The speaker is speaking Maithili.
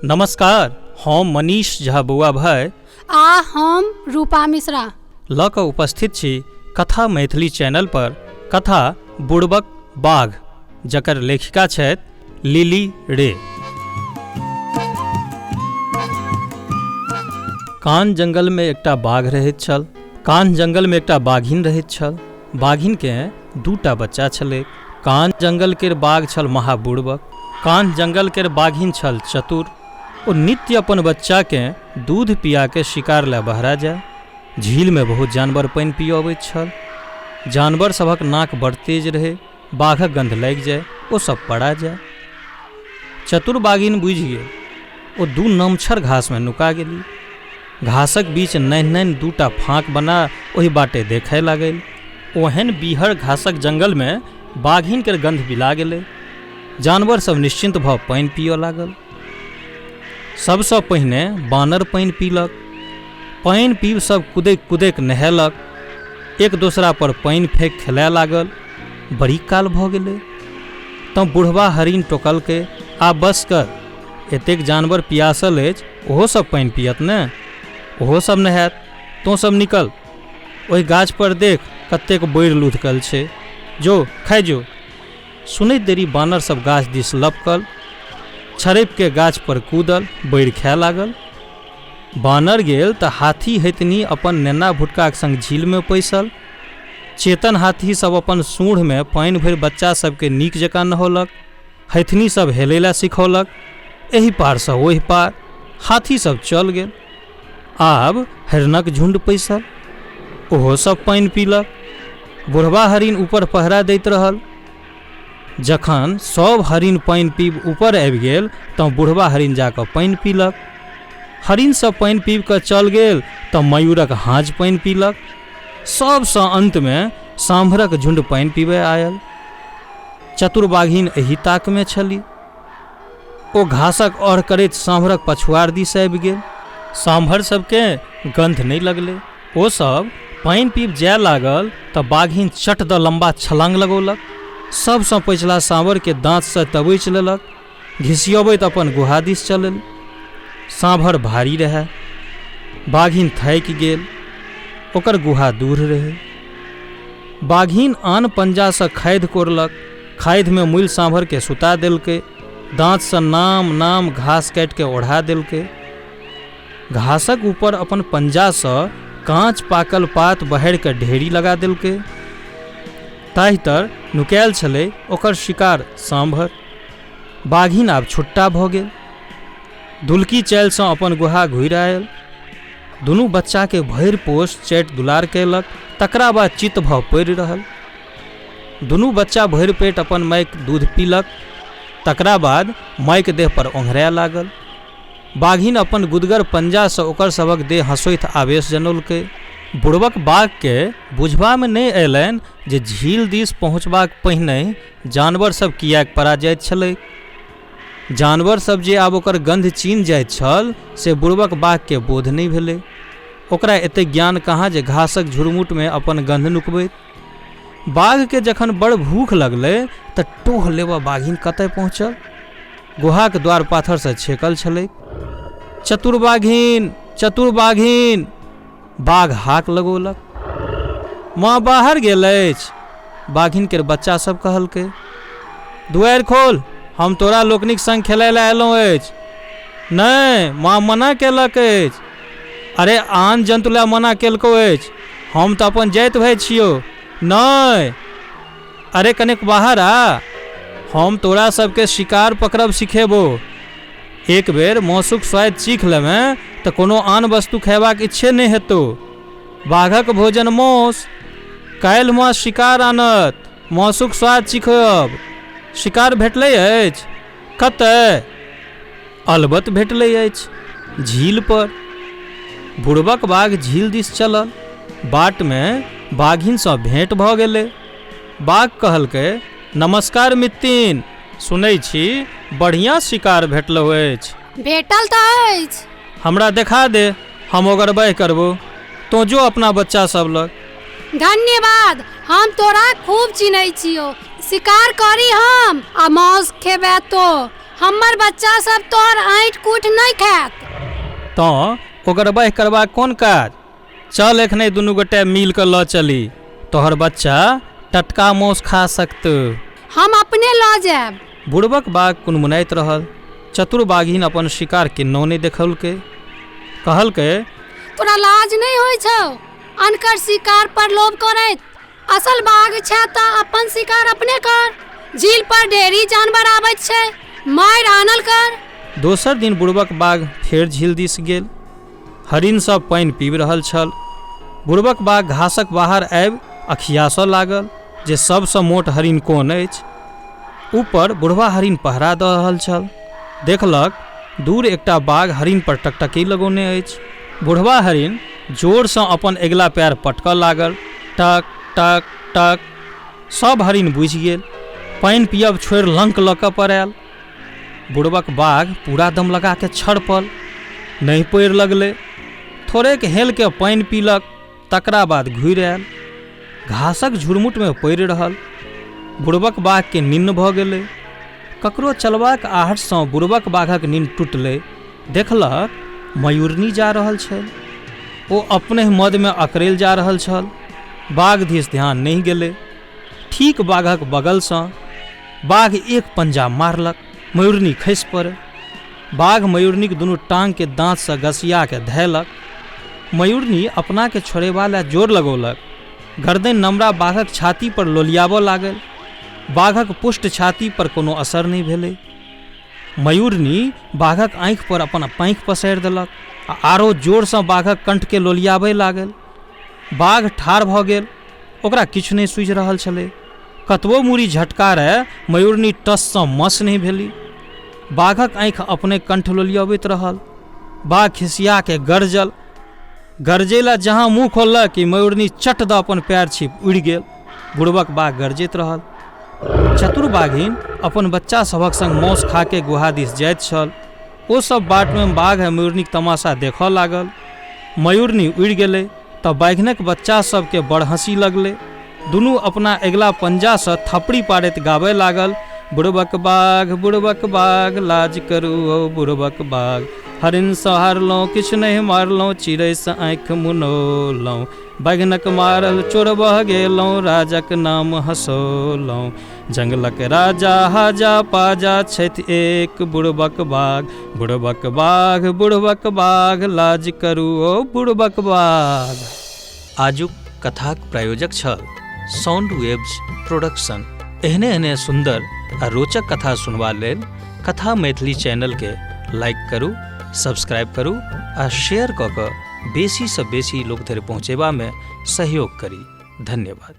नमस्कार, हम मनीष झा बउआ भाई आ हम रूपा मिश्रा लऽ कऽ उपस्थित छी कथा मैथिली चैनल पर कथा बुड़बक बाघ, जकर लेखिका छथि लिली रे। कान जंगल में एकटा बाघ रहैत छल। कान जंगल में एकटा बाघिन रहैत छल। बाघिन के दूटा बच्चा छलै। कान जंगल केर बाघ छल महाबुड़बक, कान जंगल केर बाघिन छल चतुर। ओ नित्य अपन बच्चा के दूध पिया के शिकार लए बहरा जाय। झील में बहुत जानवर पानि पिय अबैत छल। जानवर सभक नाक बड़ तेज रहे, बाघक गंध लागि जाय ओ सब पड़ा जाय। चतुर बाघिन बुझि गेल। ओ दू नमछर घास में नुका गेली। घासक बीच नैन नैन दूटा फाँक बना ओहि बाटे देखय लागल। ओहन बीहर घासक जंगल में बाघिन के गंध बिला गेलै। जानवर सब निश्चिंत भऽ पानि पिय लागल। सबसँ पहिने बानर पानि पीलक। पानि पीब सब कुदैक कुदैक नहेलक। एक दोसरा पर पानि फेंक खेलाय लागल। बड़ी काल भऽ गेलै। तँ बुढ़वा हरिन टोकलकै, आब बस कर, एतेक जानवर पियासल अछि, ओहो सब पानि पियत ने, ओहो सब नहायत, तोँ सब निकल, ओहि गाछ पर देख कतेक बैर लुधकल छै, जो खाइ जो। सुनैत देरी बानर सब गाछ दिस लपकल, छरपि के गाछ पर कूदल, बैर खाय लागल। बानर गेल तऽ हाथी हैतनी अपन नेना भुटकाक संग झील में पैसल। चेतन हाथी सब अपन सूंढ़ में पानि भरि बच्चा सबके नीक जकाँ नहौलक। हैथनी सब हेलै लए सिखौलक। एहि पार सँ ओहि पार हाथी सब चल गेल। आब हरिनक झुंड पैसल, ओहो सब पानि पीलक। बुढ़वा हरिन ऊपर पहरा दैत रहल। जखन सब हरिन पानि पीब ऊपर आबि गेल तऽ बुढ़वा हरिन जाकऽ पानि पीलक। हरिन सब पानि पीब कऽ चल गेल तऽ मयूरक हाज पानि पीलक। सबसँ अंत में सांभरक झुंड पानि पीबे आयल। चतुर बाघिन एहि ताक में छली। ओ घासक ओढ़ करैत सांभरक पछुआर दिस आबि गेल। सांभर सबके गंध नहि लगलै। ओ सब पानि पीब जाय लागल तऽ बाघिन चट दऽ लम्बा छलांग लगौलक। सबसँ पछिला सांभर के दाँत सँ दबोचि लेलक। घिसियबैत अपन गुहा दिस चलल। सांभर भारी रहै। बाघिन थाकि गेल। ओकर गुहा दूर रहै। बाघिन आन पंजा सँ खाधि कोरलक। खाधि में मूल सांभर के सुता देलकै। दाँत सँ नाम नाम घास काटि के ओढ़ा देलकै। घासक ऊपर अपन पंजा सँ काँच पाकल पात बहारि के ढेरी लगा देलकै। ताहि तर नुकायल छलै ओकर शिकार सांभर। बाघिन आब छुट्टा भऽ गेल। दुलकी चालि सँ अपन गुहा घुरि आयल। दुनू बच्चा के भरि पोष चाटि दुलार कयलक। तकरा बाद चित्त भऽ पड़ि रहल। दुनू बच्चा भरि पेट अपन मायक दूध पीलक। तकरा बाद मायक देह पर ओंघराय लागल। बाघिन अपन गुदगर पंजा सँ ओकर सभक देह हँसोइत आवेश जनौलकै। बुड़बक बाघ के बुझबा में नहि अयलनि जे झील दिस पहुँचबाक पहिने जानवर सब किएक परा जाइत छलै। जानवर सब जे आब ओकर गंध चीन्ह जाइत छल से बुड़बक बाघ के बोध नहि भेलै। ओकरा एतेक ज्ञान कहाँ जे घासक झुरमुट में अपन गंध नुकबैत। बाघ के जखन बड़ भूख लगलै तऽ टोह लेबऽ बाघिन कतय पहुँचल। गुहाक द्वार पाथर सँ छेकल छलै। चतुर बाघिन, चतुर बाघिन, बाघ हाक लगौलक। माँ बाहर गेल अछि, बाघिन के बच्चा सब कहलकै। दुआरि खोल, हम तोरा लोकनिक संग खेलाय लए एलहुँ अछि। नहि, माँ मना केलक अछि। अरे आन जन्तु लए मना केलको अछि, हम तऽ अपन जाइत भाय छियौ। नहि, अरे कनिक बाहर आ, हम तोरा सबके शिकार पकड़ब सिखेबो। एक बेर मौसुक स्वाद चीख लेमे तऽ कोनो आन वस्तु खयबाक इच्छे नहि हेतौ। बाघक भोजन मौस, काल्हि माँ शिकार आनत, मौसुक स्वाद चिखब। शिकार भेटलै अछि? कतय? अलबत भेटलै अछि, झील पर। बुड़बक बाघ झील दिस चलल। बाट में बाघिन सँ भेंट भऽ गेलै। बाघ कहलकै, नमस्कार मित्तिन, सुनै छी बढ़िया शिकार भेटलौ अछि। भेटल तऽ अछि। हमरा देखा दे, हम ओगरबाह करबो। तो जो अपना बच्चा सब लग। धन्यवाद, हम तोरा खूब चिन्है छियौ। शिकार करी हम आ मौस खेबै तो। हमर बच्चा सब तोहर ऐंठ कूट नहीं खात। तो ओकर बह करबा कोन काज? चल एखने दुनू गोटे मिल कऽ लऽ चली, तोहर बच्चा टटका मौस खा सकत। हम अपने लऽ जायब। बुड़बक बाघ कुनमुनाइत रहल। चतुर बाघिन अपन शिकार किन्नो नहि देखलकै। कहलकै, तोरा लाज नहीं होय छौ अनकर शिकार पर लोभ करैत? असल बाघ छै तऽ अपन शिकार अपने कर। झील पर ढेरी जानवर आबैत छै, मारि आनल कर। दोसर दिन बुड़बक बाघ फेर झील दिस गेल। हरिन सब पानि पीबि रहल छल। बुड़बक बाघ घासक बाहर आबि अखियासऽ लागल जे सबसँ मोट हरिन कोन अछि। ऊपर बुढ़वा हरिन पहरा दऽ रहल छल। देखलक दूर एकटा बाघ हरिन पर टकटकी लगौने अछि। बुढ़वा हरिन जोरसँ अपन अगिला पैर पटकऽ लागल। टक टक टक। सब हरिन बुझि गेल। पानि पियब छोड़ि लंक लऽ कऽ पड़ायल। बुड़बक बाघ पूरा दम लगा के छड़पल, नहीं पड़ि लगलै। थोड़ेक हेल के पानि पीलक, तकरा बाद घुरि आयल। घासक झुरमुटमे पड़ि रहल। बुड़बक बाघके निन्न भऽ गेलै। ककरो चलबाक आहटसँ बुड़बक बाघक नींद टूटलै। देखलक मयूरनी जा रहल छल। ओ अपने मदमे अकरैल जा रहल छल। बाघ दिस ध्यान नहि गेलै। ठीक बाघक बगलसँ बाघ एक पंजा मारलक। मयूरनी खसि पड़ल। बाघ मयूरनीक दुनू टाँगके दाँतसँ घसिया के धैलक। मयूरनी अपनाके छोड़ेबा लए जोर लगौलक। गर्दनि नमरा बाघक छाती पर लोलियाबऽ लागल। बाघक पुष्ट छाती पर कोनो असर नहि भेलै। मयूरनी बाघक आँखि पर अपन पाँखि पसारि देलक आ आरो जोरसँ बाघक कंठके लोलियाबय लागल। बाघ ठाढ़ भऽ गेल। ओकरा किछु नहि सूझि रहल छलै। कतबो मूड़ी झटकारे मयूरनी टससँ मस नहि भेली। बाघक आँखि अपने कंठ लोलियबैत रहल। बाघ खिसिया के गरजल। गरजेला जहाँ मुँह खोललक कि मयूरनी चट दऽ अपन पैर छिप उड़ि गेल। बुड़बक बाघ गरजैत रहल। चतुर बाघिन अपन बच्चा सभक संग मौस खा के गुहा दिस जाइत छल। ओ सब बाटमे बाघ आ मयूरनीक तमाशा देखऽ लागल। मयूरनी उड़ि गेलै तऽ बाघिनक बच्चा सबके बड़ हँसी लगलै। दुनू अपना अगिला पंजासँ थपड़ी पाड़ैत गाबय लागल, बुड़बक बाघ लाज करू ओ बुड़बक बाघ। हरिनसँ हारलहुँ किछु नहि मारलहुँ, चिड़ैसँ आँखि मुनौलहुँ। बाघिनक मारल चोर बह गेलहुँ, राजक नाम हँसौलहुँ। जंगलक राजा हाजा पाजा छथि एक बुड़बक बाघ। बुड़बक बाघ लाज करू ओ बुड़बक बाघ। आजुक कथाक प्रायोजक छल साउंड वेव्स प्रोडक्शन। एहने सुंदर आ रोचक कथा सुनबा लेल कथा मैथिली चैनलके लाइक करू, सब्सक्राइब करू आ शेयर कऽ कऽ बेसीसँ बेसी लोक धरि पहुँचेबामे सहयोग करी। धन्यवाद।